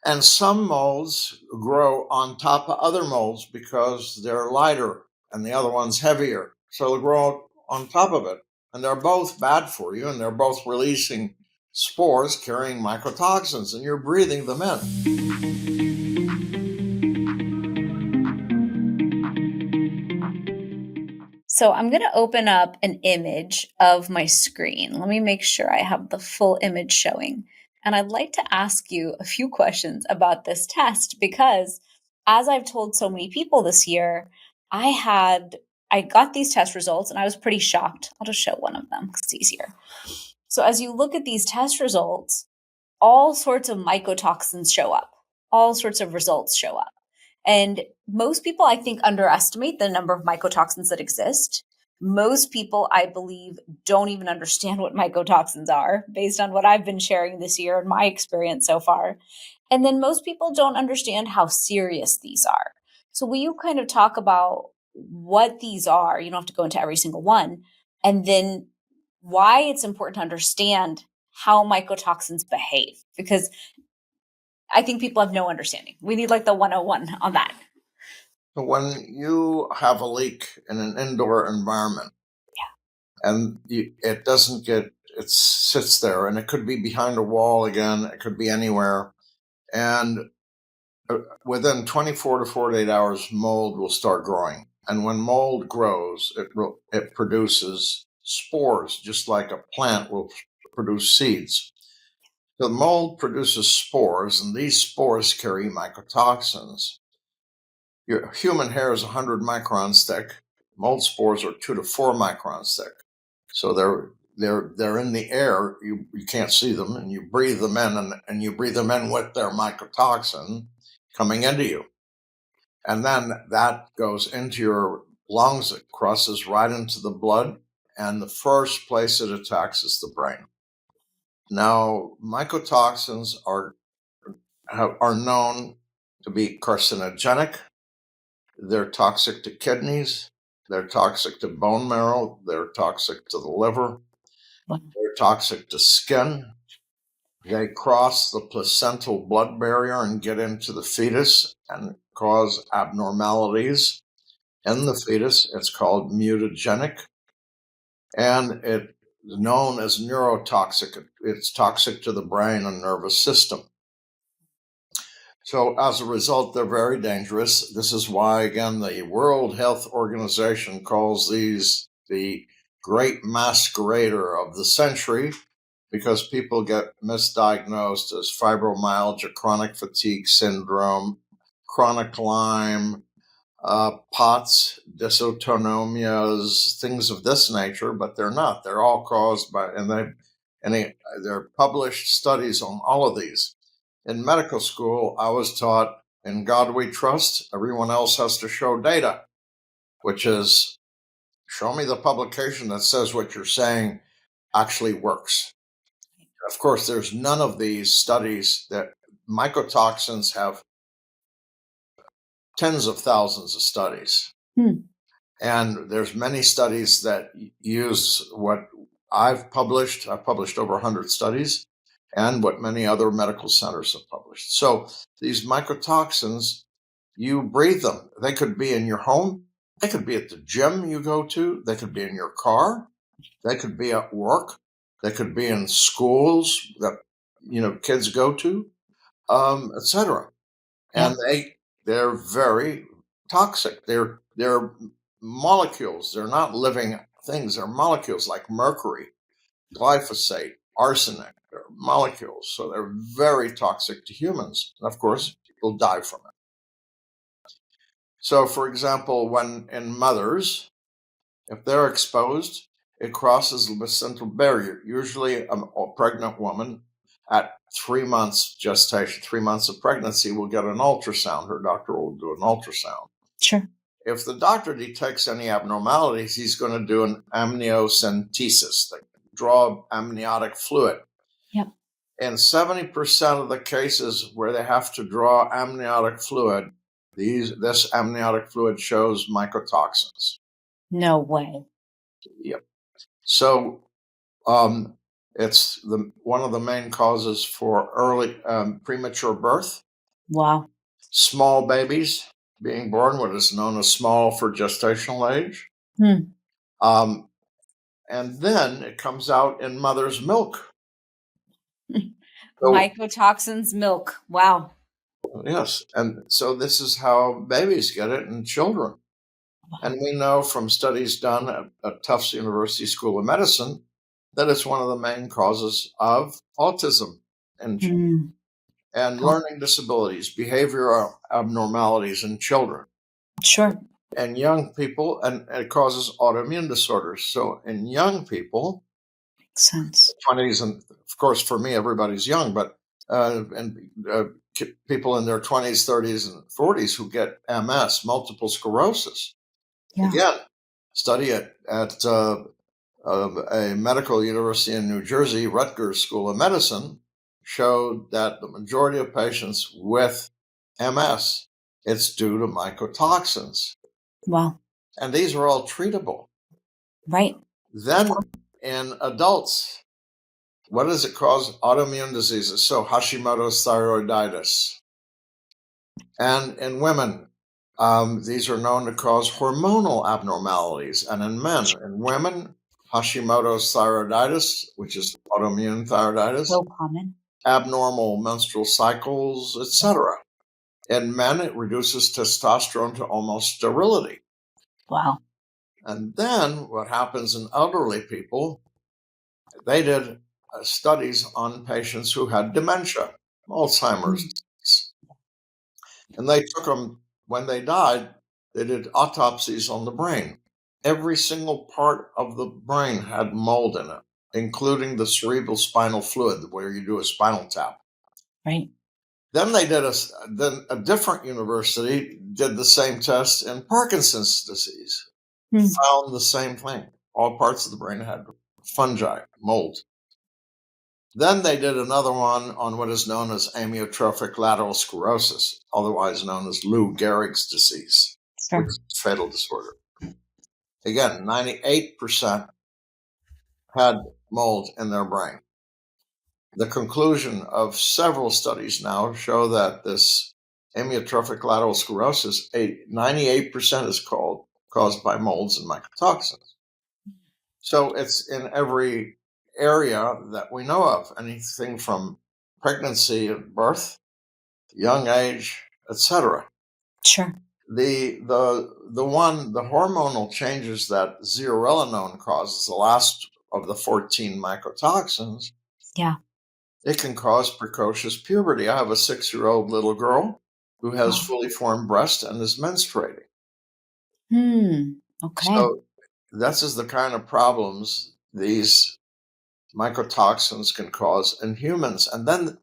And some molds grow on top of other molds because they're lighter and the other one's heavier. So they'll grow on top of it. And they're both bad for you, and they're both releasing spores carrying mycotoxins, and you're breathing them in. So I'm going to open up an image of my screen. Let me make sure I have the full image showing. And I'd like to ask you a few questions about this test because, as I've told so many people this year, I got these test results and I was pretty shocked. I'll just show one of them because it's easier. So as you look at these test results, all sorts of mycotoxins show up. All sorts of results show up. And most people, I think, underestimate the number of mycotoxins that exist. Most people, I believe, don't even understand what mycotoxins are based on what I've been sharing this year and my experience so far. And then most people don't understand how serious these are. So will you kind of talk about what these are? You don't have to go into every single one. And then why it's important to understand how mycotoxins behave, because I think people have no understanding. We need like the 101 on that. So when you have a leak in an indoor environment, and it sits there, and it could be behind a wall again, it could be anywhere, and within 24 to 48 hours, mold will start growing. And when mold grows, it produces spores, just like a plant will produce seeds. The mold produces spores, and these spores carry mycotoxins. Your human hair is 100 microns thick. Mold spores are 2 to 4 microns thick. So they're in the air. You can't see them, and you breathe them in, and you breathe them in with their mycotoxin coming into you. And then that goes into your lungs. It crosses right into the blood, and the first place it attacks is the brain. Now, mycotoxins are known to be carcinogenic. They're toxic to kidneys. They're toxic to bone marrow. They're toxic to the liver. They're toxic to skin. They cross the placental blood barrier and get into the fetus and cause abnormalities in the fetus. It's called mutagenic. And it's known as neurotoxic. It's toxic to the brain and nervous system. So as a result, they're very dangerous. This is why, again, the World Health Organization calls these the great masquerader of the century, because people get misdiagnosed as fibromyalgia, chronic fatigue syndrome, chronic Lyme, POTS, dysautonomias, things of this nature, but they're not. They're all caused by, there are published studies on all of these. In medical school, I was taught, in God we trust, everyone else has to show data, which is, show me the publication that says what you're saying actually works. Of course, there's none of these studies. That mycotoxins have tens of thousands of studies. And there's many studies that use what I've published. I've published over 100 studies, and what many other medical centers have published. So these mycotoxins, you breathe them. They could be in your home. They could be at the gym you go to. They could be in your car. They could be at work. They could be in schools that kids go to, etc. And they're very toxic. They're molecules. They're not living things. They're molecules like mercury, glyphosate, arsenic. They're molecules. So they're very toxic to humans. And of course, people die from it. So, for example, when in mothers, if they're exposed, it crosses the placental barrier. Usually a pregnant woman at 3 months gestation, 3 months of pregnancy, will get an ultrasound. Her doctor will do an ultrasound. Sure. If the doctor detects any abnormalities, he's going to do an amniocentesis, like draw amniotic fluid. Yep. In 70% of the cases where they have to draw amniotic fluid, this amniotic fluid shows mycotoxins. No way. Yep. So it's one of the main causes for early premature birth. Wow. Small babies being born, what is known as small for gestational age. Um, and then it comes out in mother's milk. So, Mycotoxins milk. Wow. yes. And so this is how babies get it in children. And we know from studies done at Tufts University School of Medicine that it's one of the main causes of autism and learning disabilities, behavioral abnormalities in children. Sure. And young people, and it causes autoimmune disorders. So in young people, Makes sense. 20s, and of course for me, everybody's young, but people in their 20s, 30s, and 40s who get MS, multiple sclerosis. Yeah. Again, study at a medical university in New Jersey, Rutgers School of Medicine, showed that the majority of patients with MS, it's due to mycotoxins. Wow. And these are all treatable. Right. Then in adults, what does it cause? Autoimmune diseases. So Hashimoto's thyroiditis. And in women, these are known to cause hormonal abnormalities. And in men, in women, Hashimoto's thyroiditis, which is autoimmune thyroiditis, So common. abnormal menstrual cycles, etc. In men, it reduces testosterone to almost sterility. Wow. And then what happens in elderly people, they did studies on patients who had dementia, Alzheimer's disease. And they took them, when they died, they did autopsies on the brain. Every single part of the brain had mold in it, including the cerebral spinal fluid, where you do a spinal tap. Right. Then they did a different university did the same test in Parkinson's disease. Found the same thing. All parts of the brain had fungi, mold. Then they did another one on what is known as amyotrophic lateral sclerosis, otherwise known as Lou Gehrig's disease, which is a fatal disorder. Again, 98% had mold in their brain. The conclusion of several studies now show that this amyotrophic lateral sclerosis, 98% is caused by molds and mycotoxins. So it's in every area that we know of, anything from pregnancy and birth, young age, etc. Sure. The hormonal changes that zearalenone causes, the last of the 14 mycotoxins, Yeah. it can cause precocious puberty. I have a 6-year-old little girl who has fully formed breast and is menstruating. Okay. So this is the kind of problems these mycotoxins can cause in humans. And then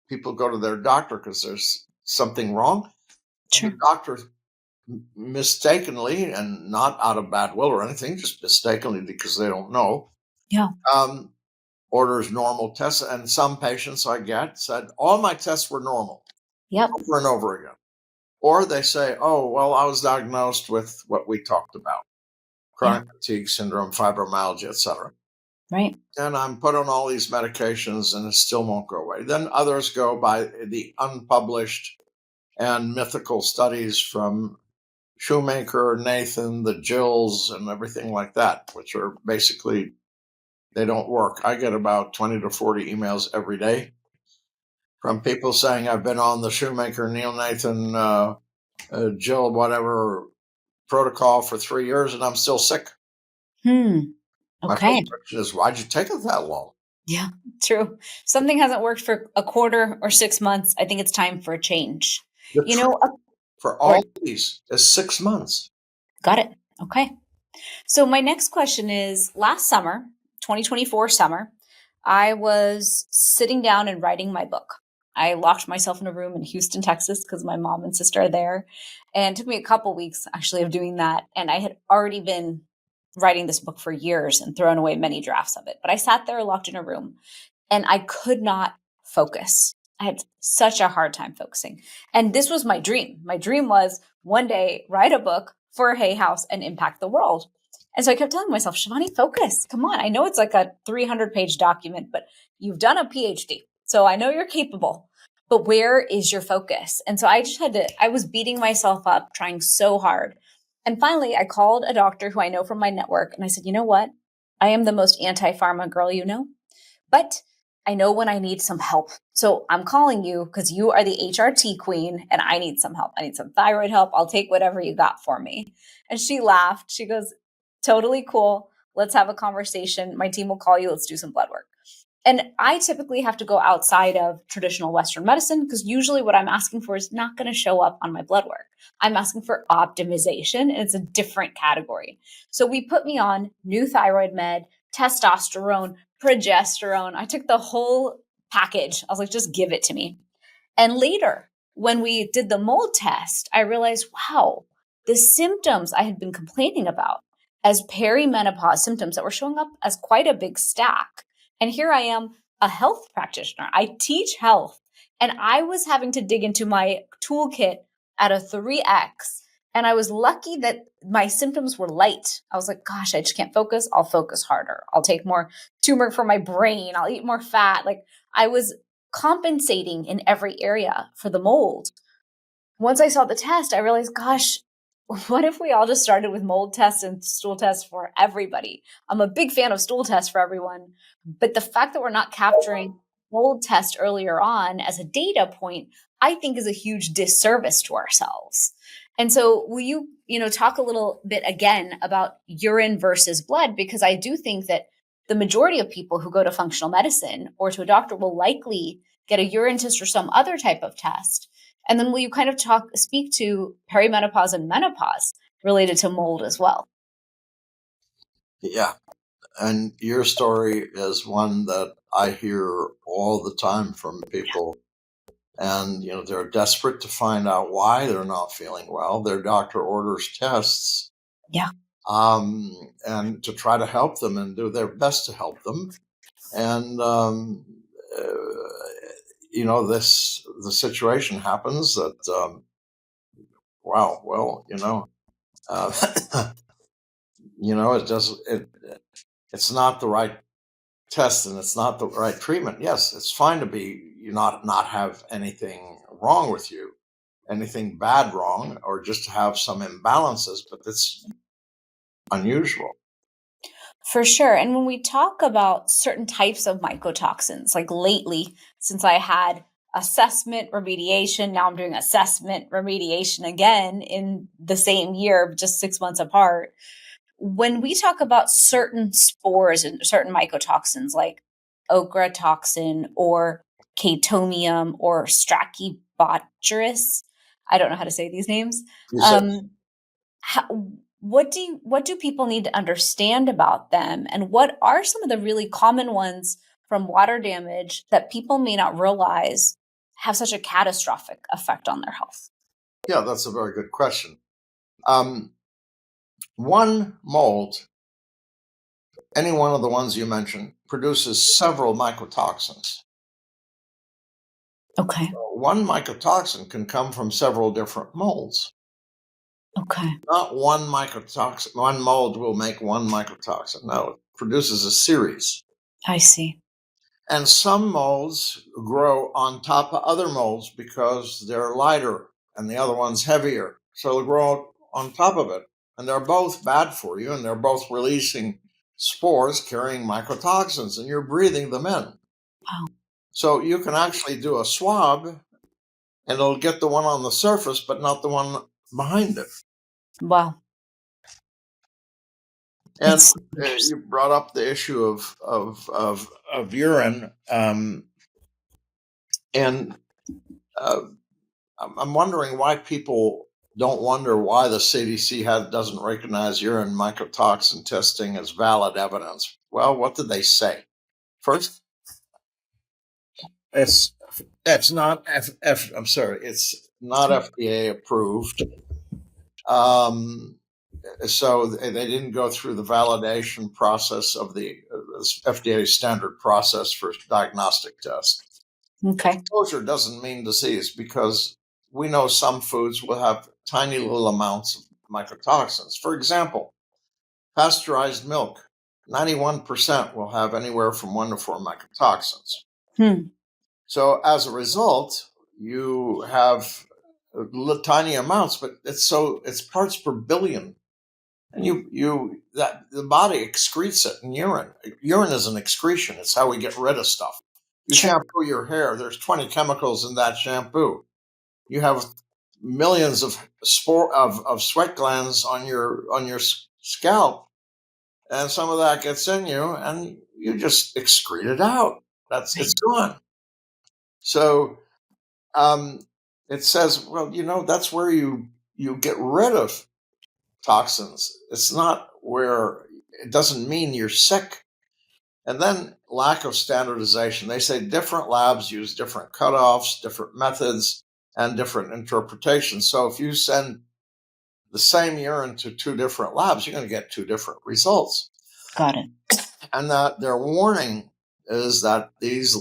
people go to their doctor because there's something wrong. Sure. The doctor mistakenly, and not out of bad will or anything, just mistakenly because they don't know, Yeah. orders normal tests. And some patients I get said, all my tests were normal. Yep. Over and over again. Or they say, oh, well, I was diagnosed with what we talked about, chronic fatigue syndrome, fibromyalgia, etc. Right. And I'm put on all these medications and it still won't go away. Then others go by the unpublished and mythical studies from Shoemaker, Nathan, the Jills, and everything like that, which are basically, they don't work. I get about 20 to 40 emails every day from people saying I've been on the Shoemaker, Neil, Nathan, Jill, whatever protocol for 3 years and I'm still sick. My Okay. first question is, why'd you take it that long? Yeah, true. Something hasn't worked for a quarter or 6 months. I think it's time for a change. For all these is 6 months. Got it. Okay. So my next question is, last summer, 2024 summer, I was sitting down and writing my book. I locked myself in a room in Houston, Texas, because my mom and sister are there. And it took me a couple weeks actually of doing that. And I had already been writing this book for years and thrown away many drafts of it. But I sat there locked in a room and I could not focus. I had such a hard time focusing. And this was my dream. My dream was one day write a book for Hay House and impact the world. And so I kept telling myself, Shivani, focus. Come on. I know it's like a 300-page document, but you've done a PhD. So I know you're capable. but where is your focus? And so I was beating myself up, trying so hard. And finally, I called a doctor who I know from my network. And I said, you know what? I am the most anti-pharma girl you know, but I know when I need some help. So I'm calling you because you are the HRT queen and I need some help. I need some thyroid help. I'll take whatever you got for me. And she laughed. She goes, totally cool. Let's have a conversation. My team will call you. Let's do some blood work. And I typically have to go outside of traditional Western medicine because usually what I'm asking for is not going to show up on my blood work. I'm asking for optimization and it's a different category. So we put me on new thyroid med, testosterone, progesterone. I took the whole package. I was like, just give it to me. And later, when we did the mold test, I realized, wow, the symptoms I had been complaining about as perimenopause symptoms that were showing up as quite a big stack. And here I am, a health practitioner. I teach health, and I was having to dig into my toolkit at a 3x. And I was lucky that my symptoms were light. I was like, gosh, I just can't focus. I'll focus harder. I'll take more turmeric for my brain. I'll eat more fat. Like I was compensating in every area for the mold. Once I saw the test, I realized, gosh, what if we all just started with mold tests and stool tests for everybody? I'm a big fan of stool tests for everyone, but the fact that we're not capturing mold test earlier on as a data point, I think is a huge disservice to ourselves. And so will you, talk a little bit again about urine versus blood? Because I do think that the majority of people who go to functional medicine or to a doctor will likely get a urine test or some other type of test. And then will you kind of speak to perimenopause and menopause related to mold as well? Yeah. And your story is one that I hear all the time from people. And, they're desperate to find out why they're not feeling well. Their doctor orders tests. Yeah. And to try to help them and do their best to help them. And, the situation happens that, wow, well, it's not the right test and it's not the right treatment. Yes, it's fine to be not have anything wrong with you, anything bad wrong, or just to have some imbalances, but that's unusual. For sure. And when we talk about certain types of mycotoxins, like lately, since I had assessment remediation, now I'm doing assessment remediation again in the same year, just 6 months apart. When we talk about certain spores and certain mycotoxins like okra toxin or chatomium or Strachybotyrus, I don't know how to say these names. How, what do people need to understand about them, and what are some of the really common ones from water damage that people may not realize have such a catastrophic effect on their health? Yeah, that's a very good question. One mold, any one of the ones you mentioned, produces several mycotoxins. Okay. One mycotoxin can come from several different molds. Okay. Not one mycotoxin. One mold will make one mycotoxin. No, it produces a series. I see. And some molds grow on top of other molds because they're lighter and the other one's heavier. So they'll grow on top of it. And they're both bad for you, and they're both releasing spores carrying mycotoxins, and you're breathing them in. Wow. So you can actually do a swab, and it'll get the one on the surface, but not the one behind it. Wow. And you brought up the issue of urine, and I'm wondering why people don't wonder why the CDC doesn't recognize urine mycotoxin testing as valid evidence. Well, what did they say? First, it's not it's not FDA approved. So they didn't go through the validation process of the FDA standard process for diagnostic tests. Okay. Exposure doesn't mean disease, because we know some foods will have tiny little amounts of mycotoxins. For example, pasteurized milk, 91% will have anywhere from 1 to 4 mycotoxins. So as a result, you have tiny amounts, but it's parts per billion. And the body excretes it in urine. Urine is an excretion. It's how we get rid of stuff. You shampoo your hair. There's 20 chemicals in that shampoo. You have millions of sweat glands on your scalp, and some of that gets in you, and you just excrete it out. It's gone. So it says, well, that's where you get rid of toxins. It's not where it doesn't mean you're sick. And then lack of standardization. They say different labs use different cutoffs, different methods, and different interpretations. So if you send the same urine to two different labs, you're going to get two different results. Got it. And that their warning is that these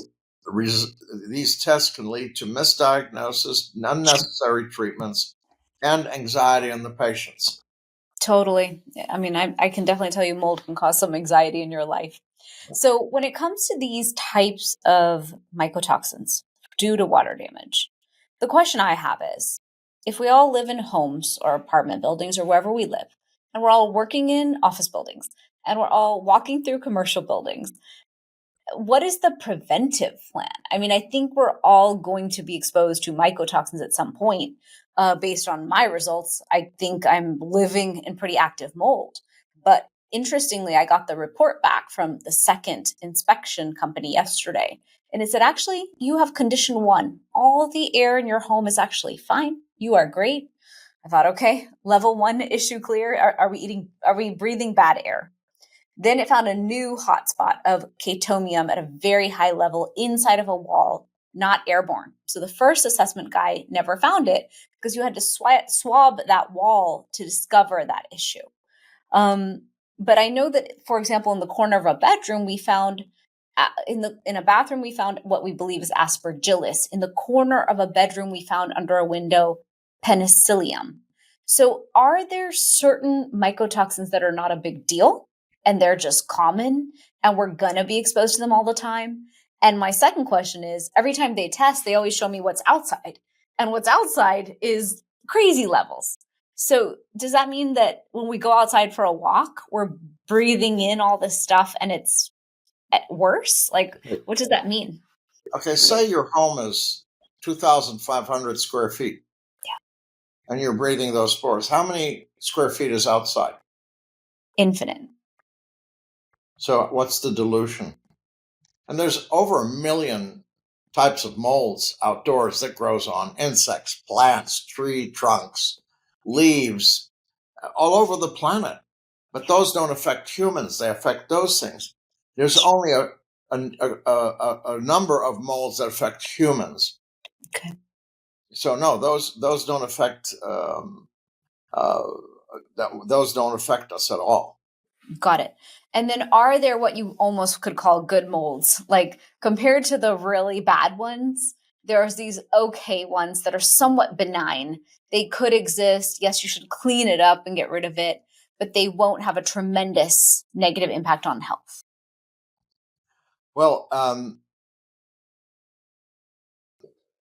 tests can lead to misdiagnosis, unnecessary treatments, and anxiety in the patients. Totally. I mean, I can definitely tell you mold can cause some anxiety in your life. So when it comes to these types of mycotoxins due to water damage, the question I have is, if we all live in homes or apartment buildings or wherever we live, and we're all working in office buildings, and we're all walking through commercial buildings, what is the preventive plan? I mean, I think we're all going to be exposed to mycotoxins at some point. Based on my results, I think I'm living in pretty active mold. But interestingly, I got the report back from the second inspection company yesterday. And it said, actually, you have condition 1. All the air in your home is actually fine. You are great. I thought, okay, level 1 issue clear. Are we breathing bad air? Then it found a new hotspot of chatomium at a very high level inside of a wall, not airborne. So the first assessment guy never found it because you had to swab that wall to discover that issue. But I know that, for example, in the corner of a bedroom, we found in a bathroom, we found what we believe is aspergillus. In the corner of a bedroom, we found under a window penicillium. So are there certain mycotoxins that are not a big deal and they're just common and we're going to be exposed to them all the time? And my second question is, every time they test, they always show me what's outside. And what's outside is crazy levels. So does that mean that when we go outside for a walk, we're breathing in all this stuff and it's worse? Like, what does that mean? Okay, say your home is 2,500 square feet. Yeah. And you're breathing those spores. How many square feet is outside? Infinite. So what's the dilution? And there's over 1 million types of molds outdoors that grows on insects, plants, tree trunks, leaves, all over the planet. But those don't affect humans. They affect those things. There's only a number of molds that affect humans. Okay. So no, those don't affect those don't affect us at all. Got it. And then are there what you almost could call good molds? Like compared to the really bad ones, there's these okay ones that are somewhat benign. They could exist. Yes, you should clean it up and get rid of it, but they won't have a tremendous negative impact on health. Well,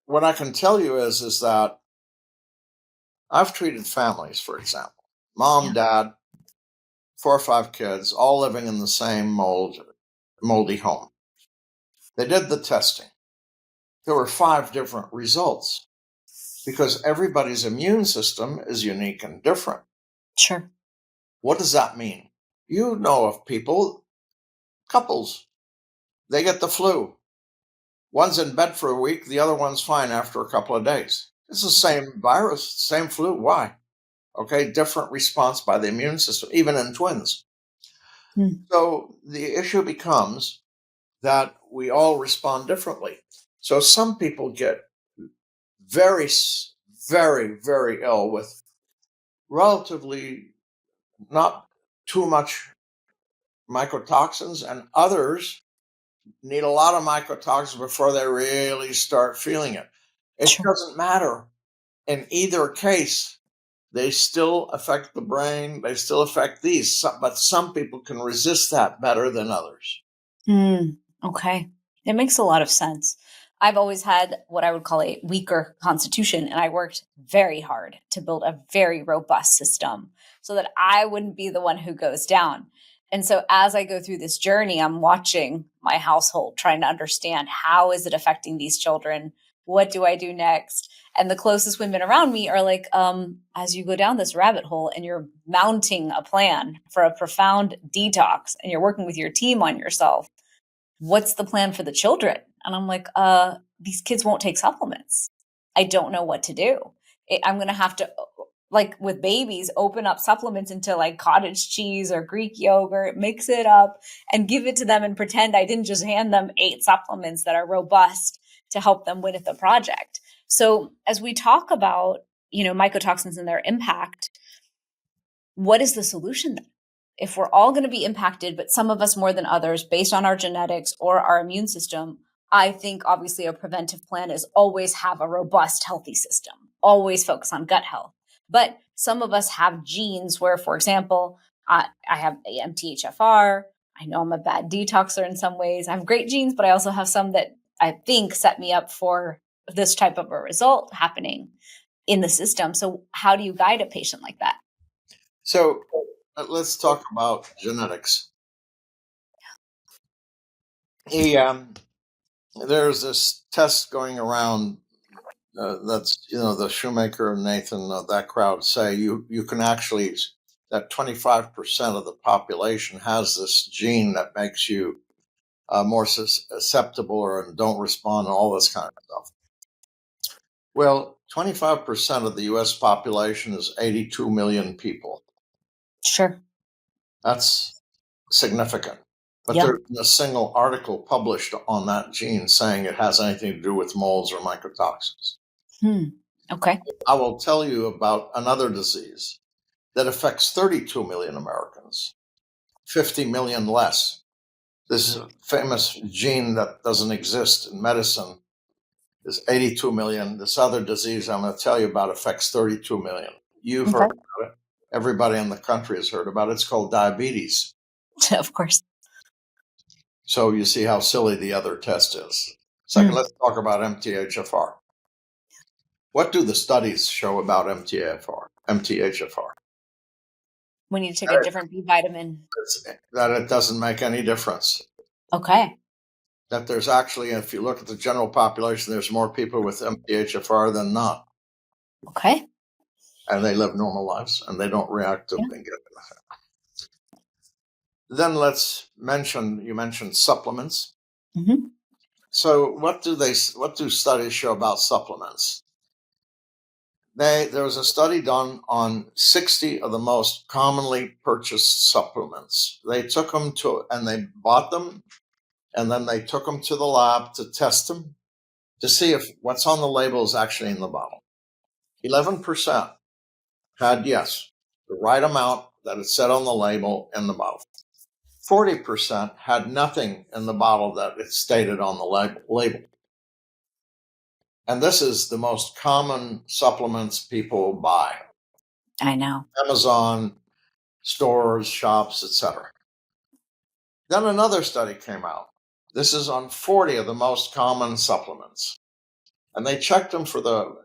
what I can tell you is that I've treated families, for example, mom, dad, 4 or 5 kids, all living in the same moldy home. They did the testing. There were 5 different results because everybody's immune system is unique and different. Sure. What does that mean? You know of people, couples, they get the flu. One's in bed for a week, the other one's fine after a couple of days. It's the same virus, same flu. Why? Okay, different response by the immune system, even in twins. So the issue becomes that we all respond differently. So some people get very, very, very ill with relatively not too much mycotoxins, and others need a lot of mycotoxins before they really start feeling it. It doesn't matter. In either case, they still affect the brain. They still affect these, but some people can resist that better than others. Okay. It makes a lot of sense. I've always had what I would call a weaker constitution, and I worked very hard to build a very robust system so that I wouldn't be the one who goes down. And so as I go through this journey, I'm watching my household, trying to understand how is it affecting these children? What do I do next? And the closest women around me are like, as you go down this rabbit hole and you're mounting a plan for a profound detox and you're working with your team on yourself, what's the plan for the children? And I'm like, these kids won't take supplements. I don't know what to do. I'm going to have to, like with babies, open up supplements into like cottage cheese or Greek yogurt, mix it up and give it to them and pretend I didn't just hand them 8 supplements that are robust to help them win at the project. So as we talk about, mycotoxins and their impact, what is the solution then? If we're all going to be impacted, but some of us more than others based on our genetics or our immune system, I think obviously a preventive plan is always have a robust, healthy system, always focus on gut health. But some of us have genes where, for example, I have MTHFR. I know I'm a bad detoxer in some ways. I have great genes, but I also have some that I think set me up for this type of a result happening in the system. So how do you guide a patient like that? So let's talk about genetics. There's this test going around that's, the Shoemaker and Nathan, that crowd say you can actually, that 25% of the population has this gene that makes you more susceptible or don't respond and all this kind of stuff. Well, 25% of the US population is 82 million people. Sure. That's significant. But Yep. there's a single article published on that gene saying it has anything to do with molds or mycotoxins. Okay. I will tell you about another disease that affects 32 million Americans, 50 million less. This is a famous gene that doesn't exist in medicine. Is 82 million. This other disease I'm going to tell you about affects 32 million. You've heard about it. Everybody in the country has heard about it. It's called diabetes. Of course. So you see how silly the other test is. Second, let's talk about MTHFR. What do the studies show about MTHFR? We need to take a different B vitamin. That it doesn't make any difference. Okay. That there's actually, if you look at the general population, there's more people with MTHFR than not. Okay. And they live normal lives and they don't react to being given. Then you mentioned supplements. Mm-hmm. So what do studies show about supplements? There was a study done on 60 of the most commonly purchased supplements. They took them and they bought them, and then they took them to the lab to test them to see if what's on the label is actually in the bottle. 11% had, yes, the right amount that it said on the label in the bottle. 40% had nothing in the bottle that it stated on the label. And this is the most common supplements people buy. I know. Amazon, stores, shops, etc. Then another study came out. This is on 40 of the most common supplements. And they checked them for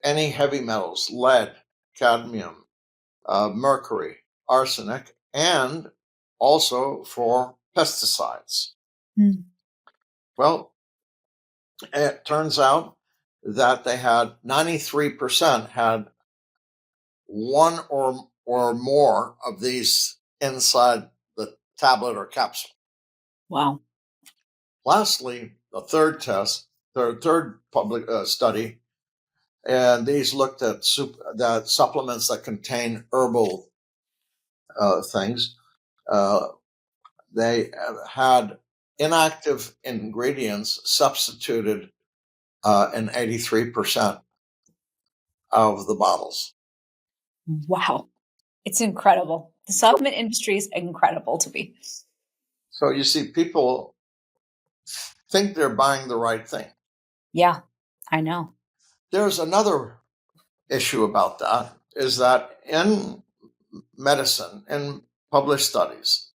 any heavy metals, lead, cadmium, mercury, arsenic, and also for pesticides. Well, it turns out that they had 93% had one or more of these inside the tablet or capsule. Wow. Lastly, the third public study, and these looked at supplements that contain herbal things. They had inactive ingredients substituted in 83% of the bottles. Wow. It's incredible. The supplement industry is incredible to me. So you see, people think they're buying the right thing. Yeah, I know. There's another issue about that, is that in medicine, in published studies,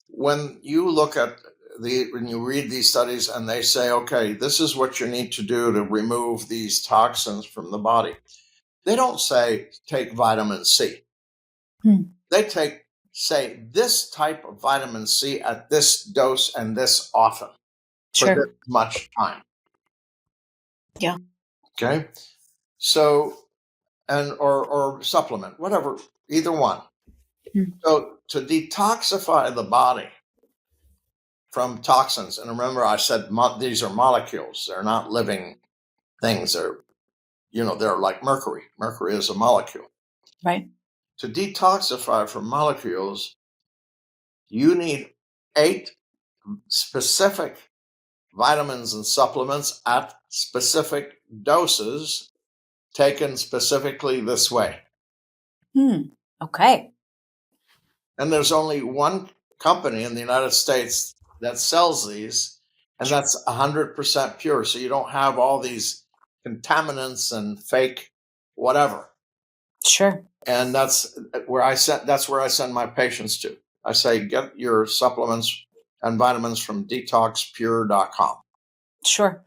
when you look at when you read these studies and they say, okay, this is what you need to do to remove these toxins from the body, they don't say take vitamin C. They say this type of vitamin C at this dose and this often for this much time. Yeah. Okay. So, or supplement, whatever, either one. So to detoxify the body from toxins, and remember I said these are molecules, they're not living things. They're like mercury. Mercury is a molecule. Right. To detoxify from molecules, you need 8 specific vitamins and supplements at specific doses taken specifically this way. Okay. And there's only one company in the United States that sells these, and that's 100% pure. So you don't have all these contaminants and fake whatever. Sure. And that's where I send my patients to. I say, get your supplements and vitamins from detoxpure.com. Sure.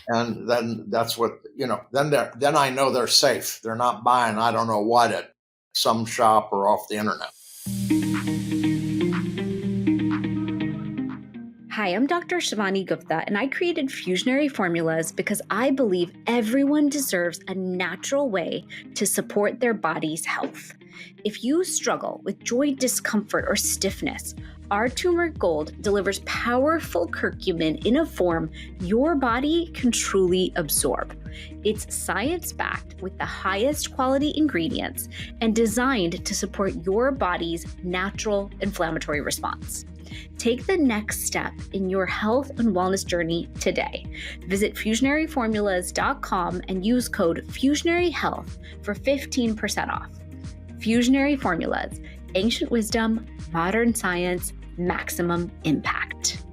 And then that's what, then I know they're safe. They're not buying, I don't know what, at some shop or off the internet. Hi, I'm Dr. Shivani Gupta, and I created Fusionary Formulas because I believe everyone deserves a natural way to support their body's health. If you struggle with joint discomfort or stiffness, our Turmeric Gold delivers powerful curcumin in a form your body can truly absorb. It's science-backed with the highest quality ingredients and designed to support your body's natural inflammatory response. Take the next step in your health and wellness journey today. Visit FusionaryFormulas.com and use code Fusionary Health for 15% off. Fusionary Formulas, ancient wisdom, modern science, maximum impact.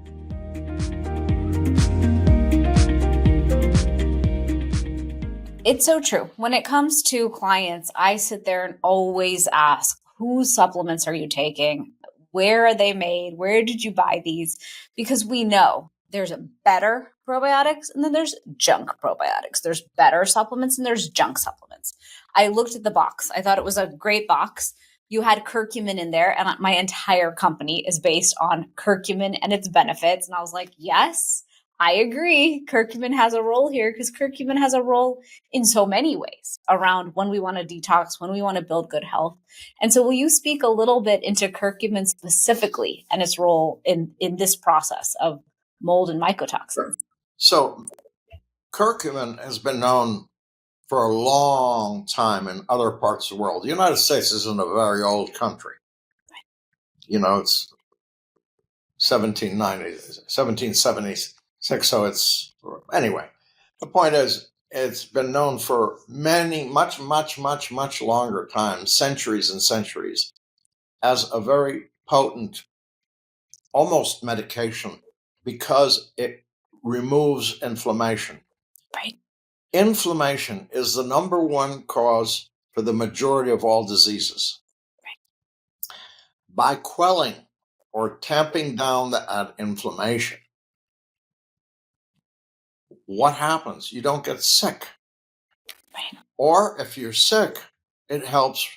It's so true. When it comes to clients, I sit there and always ask, whose supplements are you taking? Where are they made? Where did you buy these? Because we know there's better probiotics and then there's junk probiotics. There's better supplements and there's junk supplements. I looked at the box. I thought it was a great box. You had curcumin in there, and my entire company is based on curcumin and its benefits. And I was like, yes, I agree. Curcumin has a role here because curcumin has a role in so many ways around when we want to detox, when we want to build good health. And so will you speak a little bit into curcumin specifically and its role in this process of mold and mycotoxins? So curcumin has been known for a long time in other parts of the world. The United States isn't a very old country. It's 1776. So it's, anyway, the point is, it's been known for many, much longer time, centuries and centuries, as a very potent, almost medication, because it removes inflammation. Right. Inflammation is the number one cause for the majority of all diseases. Right. By quelling or tamping down that inflammation, what happens? You don't get sick. Right. Or if you're sick, it helps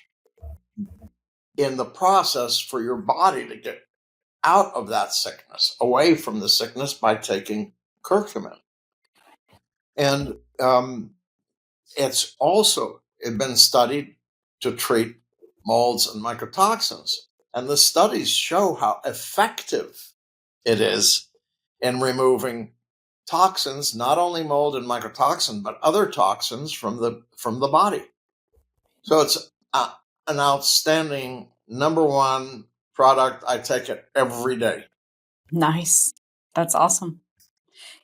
in the process for your body to get out of that sickness, away from the sickness, by taking curcumin. And it's also been studied to treat molds and mycotoxins. And the studies show how effective it is in removing toxins, not only mold and mycotoxin, but other toxins from the body. So it's an outstanding number one product. I take it every day. Nice. That's awesome.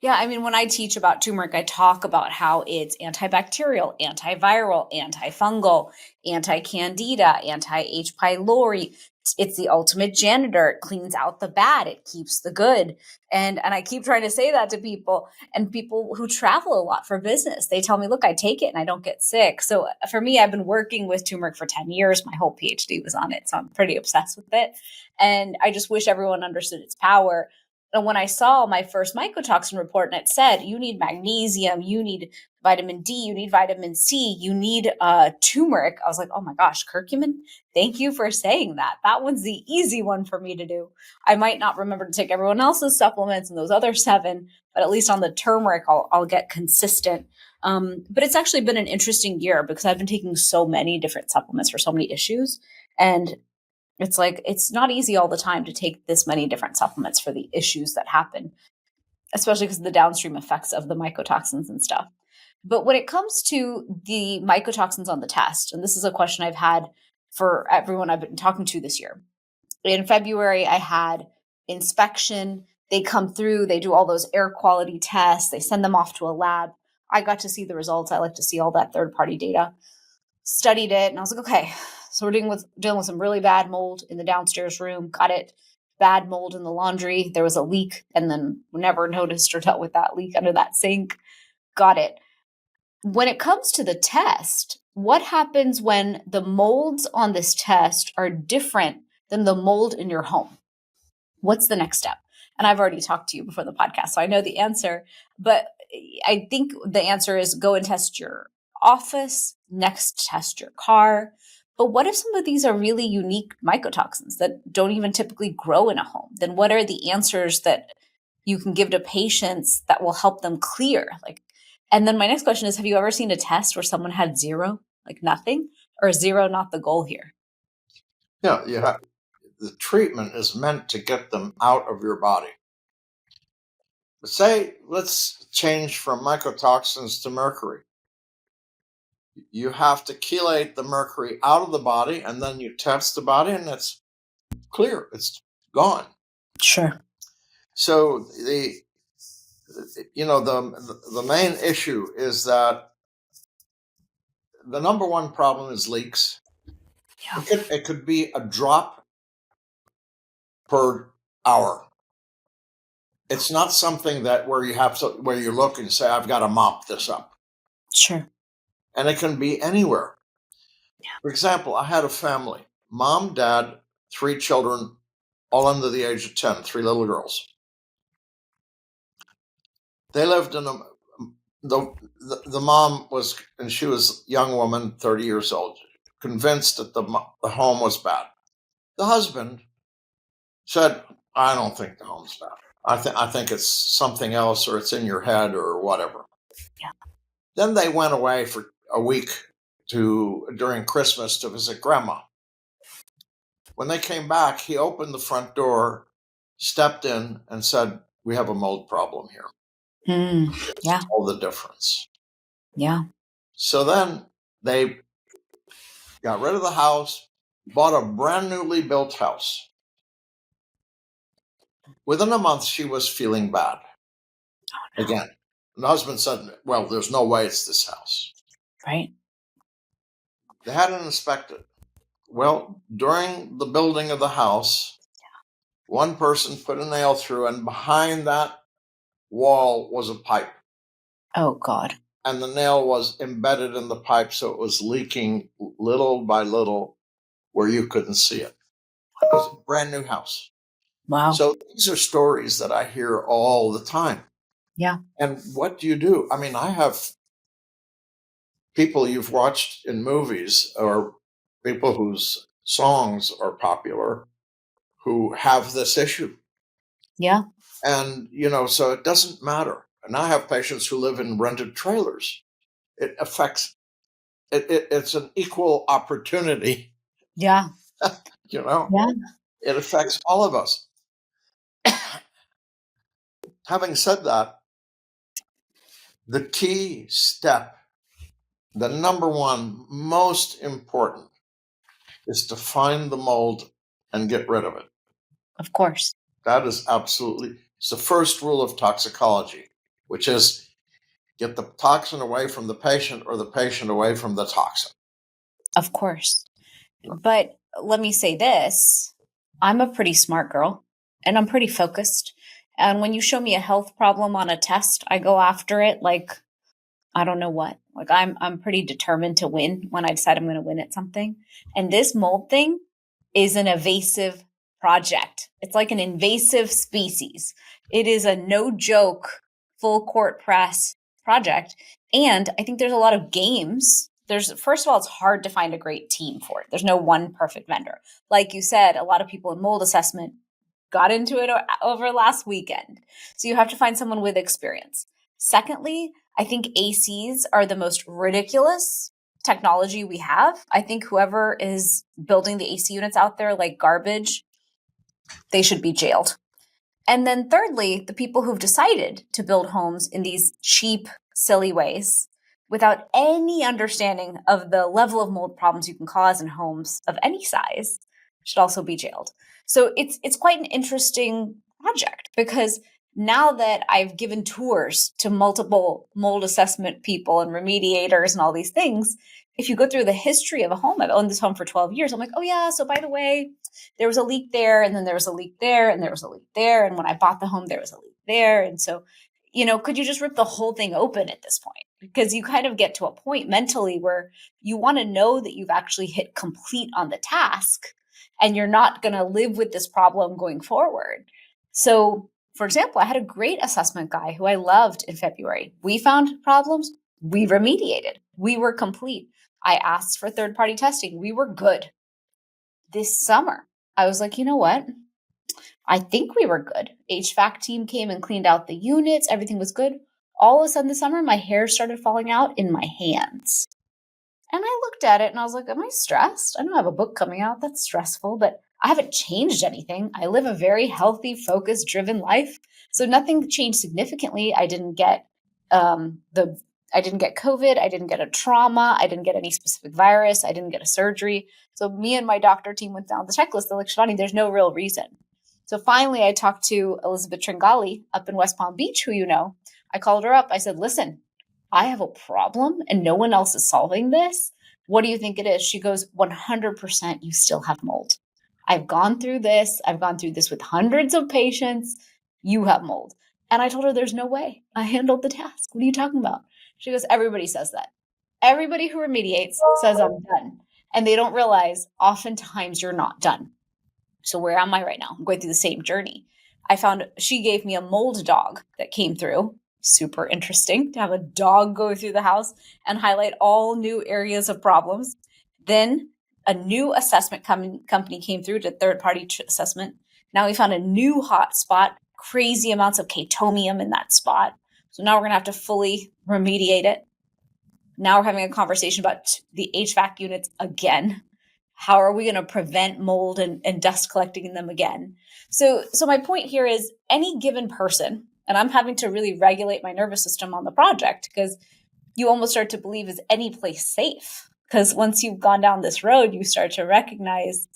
Yeah, I mean, when I teach about turmeric, I talk about how it's antibacterial, antiviral, antifungal, anti-candida, anti-H. pylori. It's the ultimate janitor. It cleans out the bad. It keeps the good. And I keep trying to say that to people, and people who travel a lot for business. They tell me, look, I take it and I don't get sick. So for me, I've been working with turmeric for 10 years. My whole PhD was on it. So I'm pretty obsessed with it. And I just wish everyone understood its power. And when I saw my first mycotoxin report and it said, you need magnesium, you need vitamin D, you need vitamin C, you need turmeric, I was like, oh my gosh, curcumin? Thank you for saying that. That one's the easy one for me to do. I might not remember to take everyone else's supplements and those other 7, but at least on the turmeric, I'll get consistent. But it's actually been an interesting year because I've been taking so many different supplements for so many issues. And it's like, it's not easy all the time to take this many different supplements for the issues that happen, especially because of the downstream effects of the mycotoxins and stuff. But when it comes to the mycotoxins on the test, and this is a question I've had for everyone I've been talking to this year. In February, I had inspection. They come through, they do all those air quality tests, they send them off to a lab. I got to see the results. I like to see all that third-party data. Studied it, and I was like, okay, so we're dealing with some really bad mold in the downstairs room. Got it. Bad mold in the laundry. There was a leak, and then never noticed or dealt with that leak under that sink. Got it. When it comes to the test, what happens when the molds on this test are different than the mold in your home? What's the next step? And I've already talked to you before the podcast, so I know the answer. But I think the answer is go and test your office, next test your car. But what if some of these are really unique mycotoxins that don't even typically grow in a home? Then what are the answers that you can give to patients that will help them clear? And then my next question is, have you ever seen a test where someone had 0, like nothing, or is 0 not the goal here? Yeah. The treatment is meant to get them out of your body. Say, let's change from mycotoxins to mercury. You have to chelate the mercury out of the body, and then you test the body, and it's clear. It's gone. Sure. So the main issue is that the number one problem is leaks. Yeah. It could be a drop per hour. It's not something that where you look and say, I've got to mop this up. Sure. And it can be anywhere. Yeah. For example, I had a family, mom, dad, 3 children, all under the age of 10, 3 little girls. They lived in the mom was, and she was a young woman, 30 years old, convinced that the home was bad. The husband said, I don't think the home's bad. I think it's something else, or it's in your head, or whatever. Yeah. Then they went away for a week during Christmas to visit grandma. When they came back, he opened the front door, stepped in, and said, we have a mold problem here. Yeah. All the difference. Yeah. So then they got rid of the house, bought a brand newly built house. Within a month, she was feeling bad. Oh, no. Again. And the husband said, well, there's no way it's this house. Right. They had it inspected. Well, during the building of the house, one person put a nail through, and behind that wall was a pipe. Oh, God. And the nail was embedded in the pipe, so it was leaking little by little where you couldn't see it. It was a brand new house. Wow. So these are stories that I hear all the time. Yeah. And what do you do? I mean, I have people you've watched in movies or people whose songs are popular who have this issue. Yeah. And, so it doesn't matter. And I have patients who live in rented trailers. It affects, it's an equal opportunity. Yeah. Yeah. It affects all of us. Having said that, the key step, the number one most important, is to find the mold and get rid of it. Of course. That is it's the first rule of toxicology, which is get the toxin away from the patient or the patient away from the toxin. Of course. But let me say this, I'm a pretty smart girl and I'm pretty focused. And when you show me a health problem on a test, I go after it like I don't know what. Like I'm pretty determined to win when I decide I'm going to win at something. And this mold thing is an evasive project. It's like an invasive species. It is a no joke, full court press project. And I think there's a lot of games. First of all, it's hard to find a great team for it. There's no one perfect vendor. Like you said, a lot of people in mold assessment got into it over last weekend. So you have to find someone with experience. Secondly, I think ACs are the most ridiculous technology we have. I think whoever is building the AC units out there like garbage, they should be jailed. And then thirdly, the people who've decided to build homes in these cheap, silly ways without any understanding of the level of mold problems you can cause in homes of any size should also be jailed. So it's quite an interesting project, because now that I've given tours to multiple mold assessment people and remediators and all these things, if you go through the history of a home, I've owned this home for 12 years. I'm like, oh yeah, so by the way, there was a leak there, and then there was a leak there, and there was a leak there. And when I bought the home, there was a leak there. And so, could you just rip the whole thing open at this point? Because you kind of get to a point mentally where you want to know that you've actually hit complete on the task, and you're not going to live with this problem going forward. So, for example, I had a great assessment guy who I loved in February. We found problems. We remediated. We were complete. I asked for third-party testing. We were good. This summer, I was like, you know what? I think we were good. HVAC team came and cleaned out the units. Everything was good. All of a sudden this summer, my hair started falling out in my hands. And I looked at it and I was like, am I stressed? I don't have a book coming out. That's stressful, but I haven't changed anything. I live a very healthy, focused, driven life. So nothing changed significantly. I didn't get I didn't get COVID. I didn't get a trauma. I didn't get any specific virus. I didn't get a surgery. So me and my doctor team went down the checklist. They're like, Shivani, there's no real reason. So finally, I talked to Elizabeth Tringali up in West Palm Beach, who you know. I called her up. I said, listen, I have a problem and no one else is solving this. What do you think it is? She goes, 100% you still have mold. I've gone through this. I've gone through this with hundreds of patients. You have mold. And I told her, there's no way. I handled the task. What are you talking about? She goes, everybody says that. Everybody who remediates says I'm done. And they don't realize oftentimes you're not done. So where am I right now? I'm going through the same journey. She gave me a mold dog that came through. Super interesting to have a dog go through the house and highlight all new areas of problems. Then a new assessment company came through to third-party assessment. Now we found a new hot spot, crazy amounts of chatomium in that spot. So now we're going to have to fully remediate it. Now we're having a conversation about the HVAC units again. How are we going to prevent mold and dust collecting in them again? So my point here is any given person, and I'm having to really regulate my nervous system on the project, because you almost start to believe, is any place safe? Because once you've gone down this road, you start to recognize,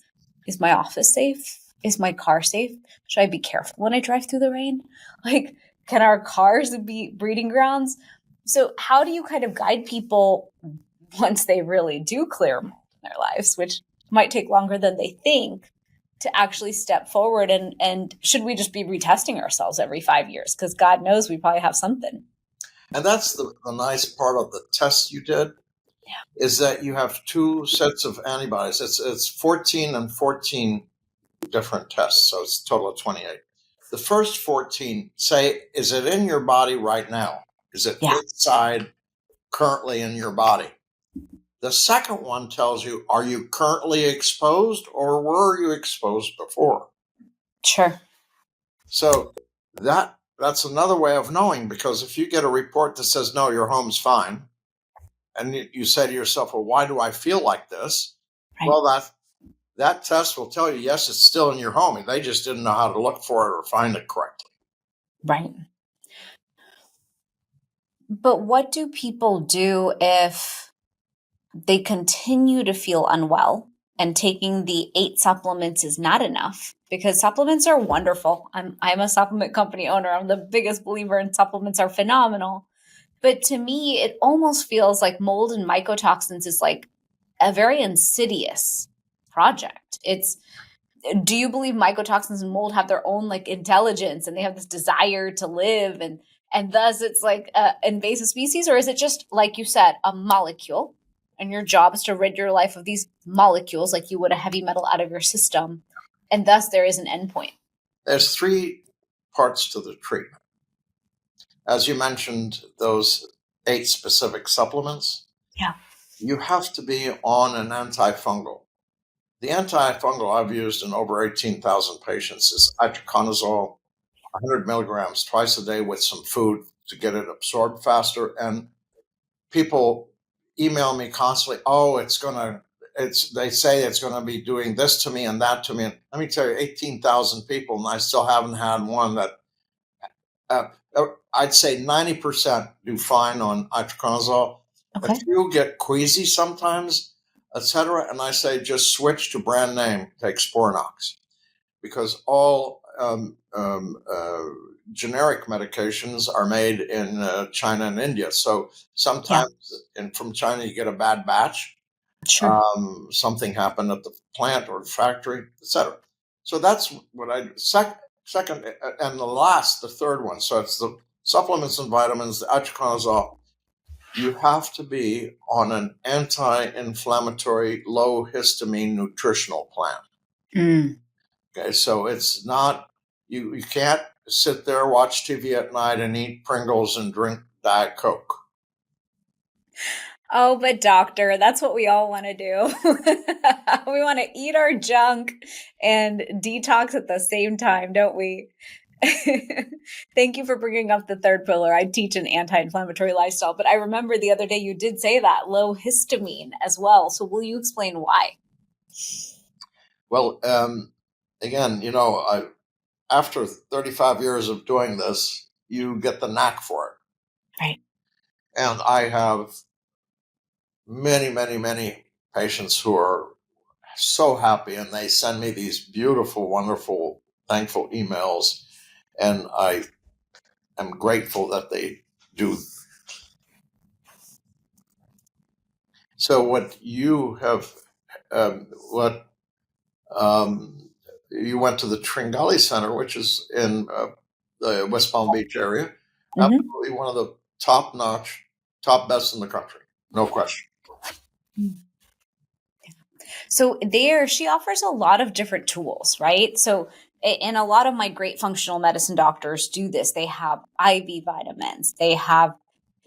is my office safe? Is my car safe? Should I be careful when I drive through the rain? Like, can our cars be breeding grounds? So how do you kind of guide people once they really do clear mold in their lives, which might take longer than they think, to actually step forward? And should we just be retesting ourselves every 5 years? Because God knows we probably have something. And that's the nice part of the test you did, is that you have two sets of antibodies. It's 14 and 14 different tests, so it's a total of 28. The first 14 say, is it in your body right now? Is it inside currently in your body? The second one tells you, are you currently exposed, or were you exposed before? Sure. So that's another way of knowing, because if you get a report that says, no, your home's fine, and you say to yourself, well, why do I feel like this? Right. Well, that test will tell you, yes, it's still in your home, and they just didn't know how to look for it or find it correctly. Right. But what do people do if they continue to feel unwell and taking the 8 supplements is not enough? Because supplements are wonderful. I'm a supplement company owner. I'm the biggest believer in supplements are phenomenal. But to me, it almost feels like mold and mycotoxins is like a very insidious project. Do you believe mycotoxins and mold have their own like intelligence and they have this desire to live, and thus it's like an invasive species? Or is it just, like you said, a molecule, and your job is to rid your life of these molecules like you would a heavy metal out of your system? And thus there is an endpoint. There's 3 parts to the treatment. As you mentioned, those 8 specific supplements. Yeah. You have to be on an antifungal. The antifungal I've used in over 18,000 patients is itraconazole, 100 milligrams twice a day with some food to get it absorbed faster. And people email me constantly, they say it's going to be doing this to me and that to me. And let me tell you, 18,000 people, and I still haven't had one that, I'd say 90% do fine on itraconazole. Okay. A few get queasy sometimes, etc. And I say just switch to brand name, take Sporanox, because all generic medications are made in China and India. So sometimes from China you get a bad batch. Sure. Something happened at the plant or the factory, etc. So that's what I second, and the third one. So it's the supplements and vitamins, the itraconazole. You have to be on an anti-inflammatory, low-histamine nutritional plan. Okay, so it's not, you can't sit there, watch TV at night and eat Pringles and drink Diet Coke. Oh, but doctor, that's what we all want to do. We want to eat our junk and detox at the same time, don't we? Thank you for bringing up the third pillar. I teach an anti-inflammatory lifestyle, but I remember the other day you did say that, low histamine as well. So will you explain why? Well, again, after 35 years of doing this, you get the knack for it. Right. And I have many, many, many patients who are so happy, and they send me these beautiful, wonderful, thankful emails. And I am grateful that they do. So what you have, you went to the Tringali Center, which is in the West Palm Beach area. Absolutely one of the top-notch, top best in the country. No question. So she offers a lot of different tools, right? So, and a lot of my great functional medicine doctors do this. They have IV vitamins, they have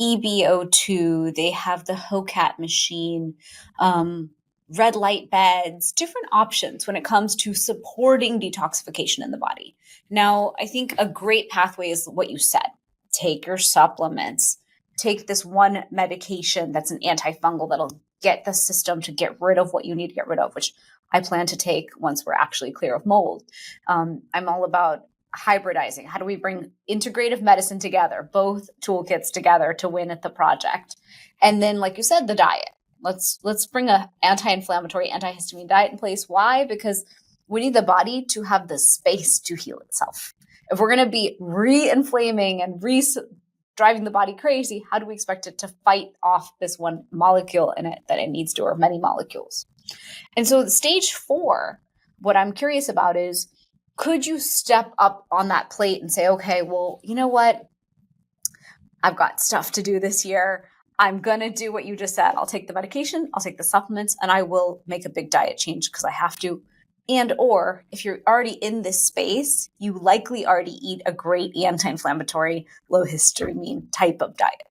EBO2, they have the HOCAT machine, red light beds, different options when it comes to supporting detoxification in the body. Now, I think a great pathway is what you said. Take your supplements, take this one medication that's an antifungal that'll get the system to get rid of what you need to get rid of, which I plan to take once we're actually clear of mold. I'm all about hybridizing. How do we bring integrative medicine together, both toolkits together to win at the project? And then, like you said, the diet. Let's bring a anti-inflammatory, antihistamine diet in place. Why? Because we need the body to have the space to heal itself. If we're going to be re-inflaming and driving the body crazy, how do we expect it to fight off this one molecule in it that it needs to, or many molecules? And so stage 4, what I'm curious about is, could you step up on that plate and say, okay, well, you know what? I've got stuff to do this year. I'm going to do what you just said. I'll take the medication, I'll take the supplements, and I will make a big diet change because I have to. And or if you're already in this space, you likely already eat a great anti-inflammatory, low-histamine type of diet.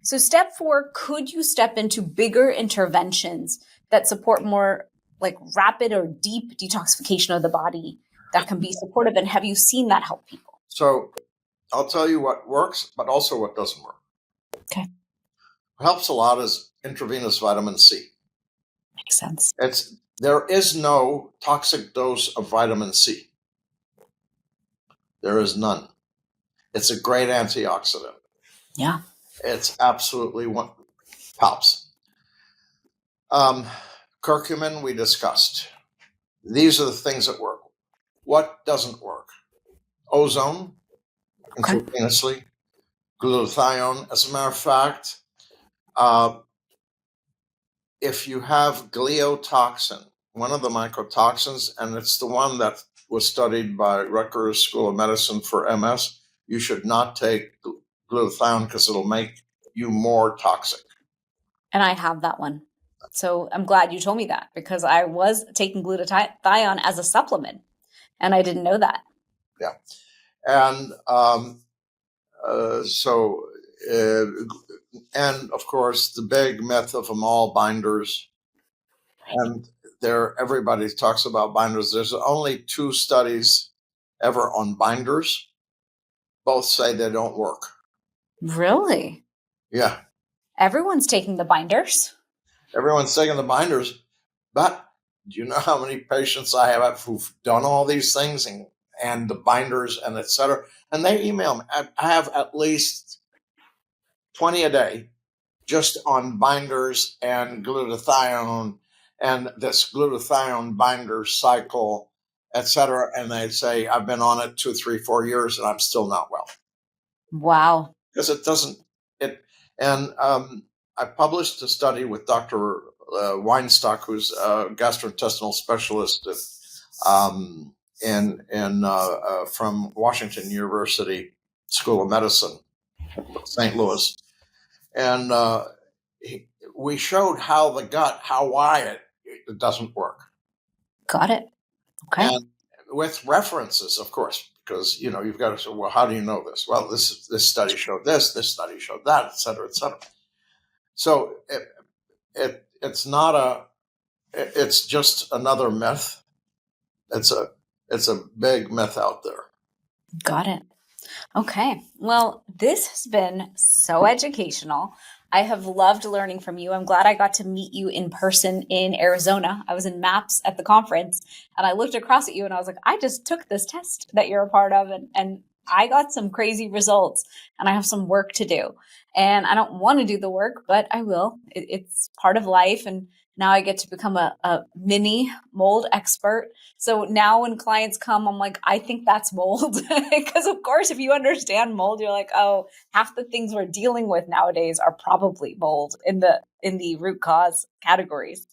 So step 4, could you step into bigger interventions that support more like rapid or deep detoxification of the body that can be supportive? And have you seen that help people? So I'll tell you what works, but also what doesn't work. Okay. What helps a lot is intravenous vitamin C. Makes sense. There is no toxic dose of vitamin C. There is none. It's a great antioxidant. Yeah. It's absolutely tops. Curcumin, we discussed. These are the things that work. What doesn't work? Ozone, intravenously. Glutathione. As a matter of fact, if you have gliotoxin, one of the mycotoxins, and it's the one that was studied by Rutgers School of Medicine for MS, you should not take glutathione because it'll make you more toxic. And I have that one. So I'm glad you told me that, because I was taking glutathione as a supplement And I didn't know that. Yeah. And and of course, the big myth of them all, binders. And everybody talks about binders. There's only 2 studies ever on binders. Both say they don't work. Really? Yeah. Everyone's taking the binders. Everyone's taking the binders. But do you know how many patients I have who've done all these things and the binders and et cetera? And they email me. I have at least 20 a day just on binders and glutathione and this glutathione binder cycle, et cetera. And they say, I've been on it 2, 3, 4 years and I'm still not well. Wow. Because it doesn't, and I published a study with Dr. Weinstock, who's a gastrointestinal specialist from Washington University School of Medicine, St. Louis. And we showed how why it doesn't work. Got it. Okay. And with references, of course, because, you've got to say, well, how do you know this? Well, this study showed this study showed that, et cetera, et cetera. So it's just another myth. It's a big myth out there. Got it. Okay. Well, this has been so educational. I have loved learning from you. I'm glad I got to meet you in person in Arizona. I was in MAPS at the conference and I looked across at you and I was like, I just took this test that you're a part of and I got some crazy results and I have some work to do. And I don't want to do the work, but I will. It's part of life. And now I get to become a mini mold expert. So now when clients come, I'm like, I think that's mold. Because of course, if you understand mold, you're like, oh, half the things we're dealing with nowadays are probably mold in the root cause categories.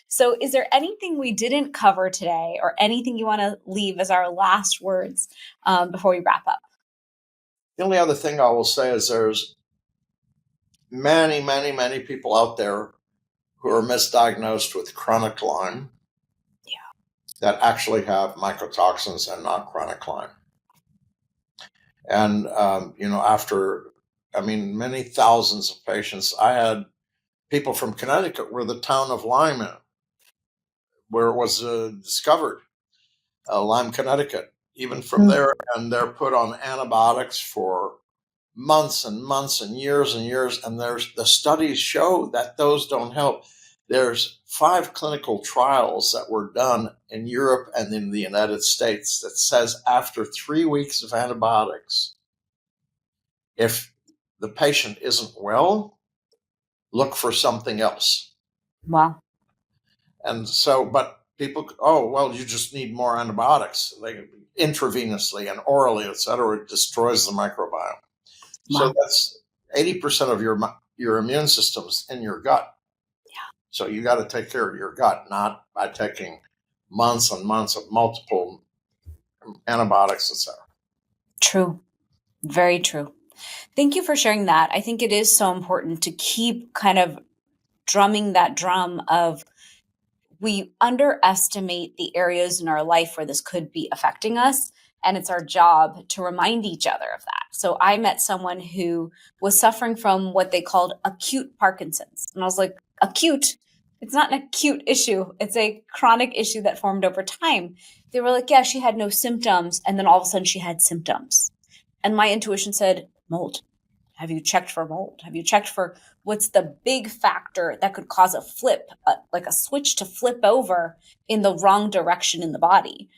So is there anything we didn't cover today or anything you want to leave as our last words before we wrap up? The only other thing I will say is there's many, many, many people out there who are misdiagnosed with chronic Lyme that actually have mycotoxins and not chronic Lyme. And, many thousands of patients. I had people from Connecticut where the town of Lyme, where it was discovered, Lyme, Connecticut, even from there. And they're put on antibiotics for months and months and years. And the studies show that those don't help. There's 5 clinical trials that were done in Europe and in the United States that says after 3 weeks of antibiotics, if the patient isn't well, look for something else. Wow. And so, but people, you just need more antibiotics. Like intravenously and orally, et cetera, it destroys the microbiome. Wow. So that's 80% of your immune system's in your gut. So you got to take care of your gut, not by taking months and months of multiple antibiotics, etc. True. Very true. Thank you for sharing that. I think it is so important to keep kind of drumming that drum of we underestimate the areas in our life where this could be affecting us. And it's our job to remind each other of that. So I met someone who was suffering from what they called acute Parkinson's. And I was like, acute? It's not an acute issue. It's a chronic issue that formed over time. They were like, yeah, she had no symptoms. And then all of a sudden she had symptoms. And my intuition said, mold. Have you checked for mold? Have you checked for what's the big factor that could cause a flip, like a switch to flip over in the wrong direction in the body?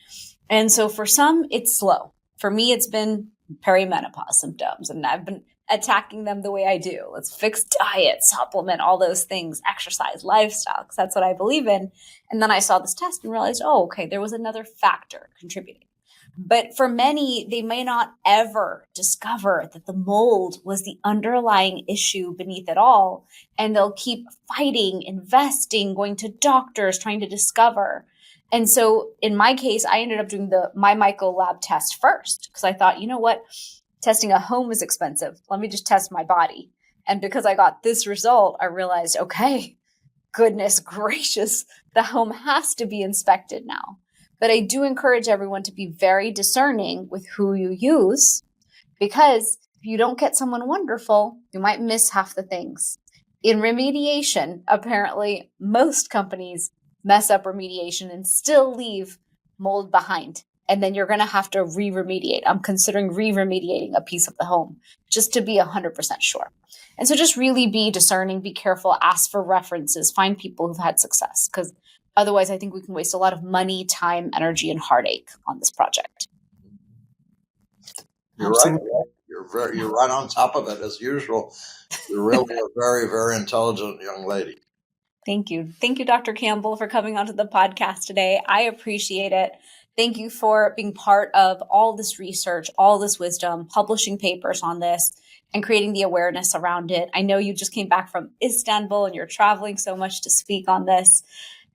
And so for some, it's slow. For me, it's been perimenopause symptoms, and I've been attacking them the way I do. Let's fix diet, supplement, all those things, exercise, lifestyle, because that's what I believe in. And then I saw this test and realized, okay, there was another factor contributing. But for many, they may not ever discover that the mold was the underlying issue beneath it all. And they'll keep fighting, investing, going to doctors, trying to discover. And so in my case, I ended up doing the MyMyco lab test first because I thought, you know what? Testing a home is expensive. Let me just test my body. And because I got this result, I realized, okay, goodness gracious, the home has to be inspected now. But I do encourage everyone to be very discerning with who you use, because if you don't get someone wonderful, you might miss half the things. In remediation, apparently most companies mess up remediation and still leave mold behind. And then you're going to have to re-remediate. I'm considering re-remediating a piece of the home just to be 100% sure. And so just really be discerning, be careful, ask for references, find people who've had success, because otherwise I think we can waste a lot of money, time, energy, and heartache on this project. You're right. You're right on top of it as usual. You're really a very, very intelligent young lady. Thank you. Thank you, Dr. Campbell, for coming onto the podcast today. I appreciate it. Thank you for being part of all this research, all this wisdom, publishing papers on this, and creating the awareness around it. I know you just came back from Istanbul and you're traveling so much to speak on this.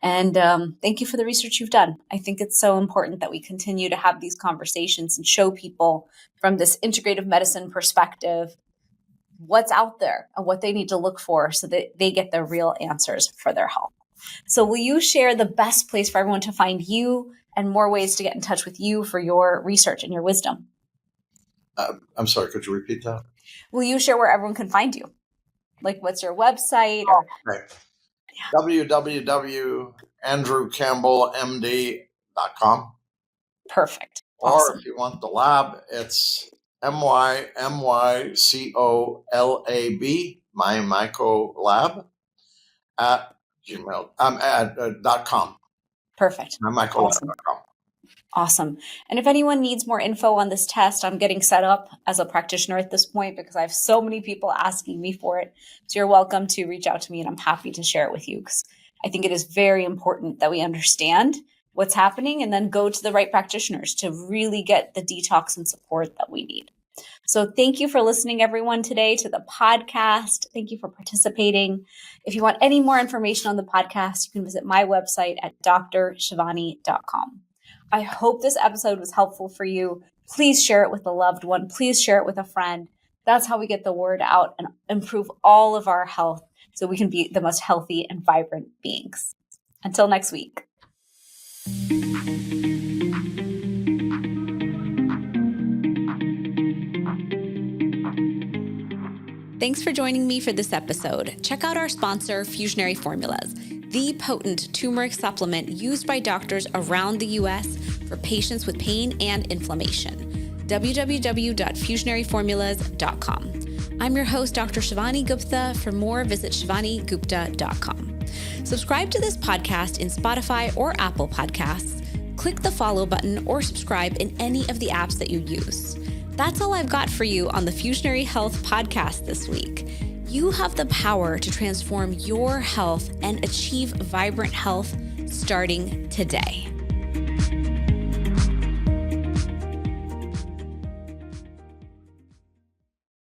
And thank you for the research you've done. I think it's so important that we continue to have these conversations and show people from this integrative medicine perspective what's out there and what they need to look for so that they get the real answers for their health. So will you share the best place for everyone to find you and more ways to get in touch with you for your research and your wisdom? I'm sorry, could you repeat that? Will you share where everyone can find you? Like, what's your website? Okay. Yeah. www.andrewcampbellmd.com. Perfect. Or awesome. If you want the lab, it's MyColab, my Myco lab, at gmail.com. Perfect. MyMycolab.com. Awesome. And if anyone needs more info on this test, I'm getting set up as a practitioner at this point because I have so many people asking me for it. So you're welcome to reach out to me and I'm happy to share it with you because I think it is very important that we understand what's happening and then go to the right practitioners to really get the detox and support that we need. So thank you for listening, everyone, today to the podcast. Thank you for participating. If you want any more information on the podcast, you can visit my website at drshivani.com. I hope this episode was helpful for you. Please share it with a loved one. Please share it with a friend. That's how we get the word out and improve all of our health so we can be the most healthy and vibrant beings. Until next week. Thanks for joining me for this episode. Check out our sponsor, Fusionary Formulas, the potent turmeric supplement used by doctors around the U.S. for patients with pain and inflammation. www.fusionaryformulas.com. I'm your host, Dr. Shivani Gupta. For more, visit shivanigupta.com. Subscribe to this podcast in Spotify or Apple Podcasts. Click the follow button or subscribe in any of the apps that you use. That's all I've got for you on the Fusionary Health Podcast this week. You have the power to transform your health and achieve vibrant health starting today.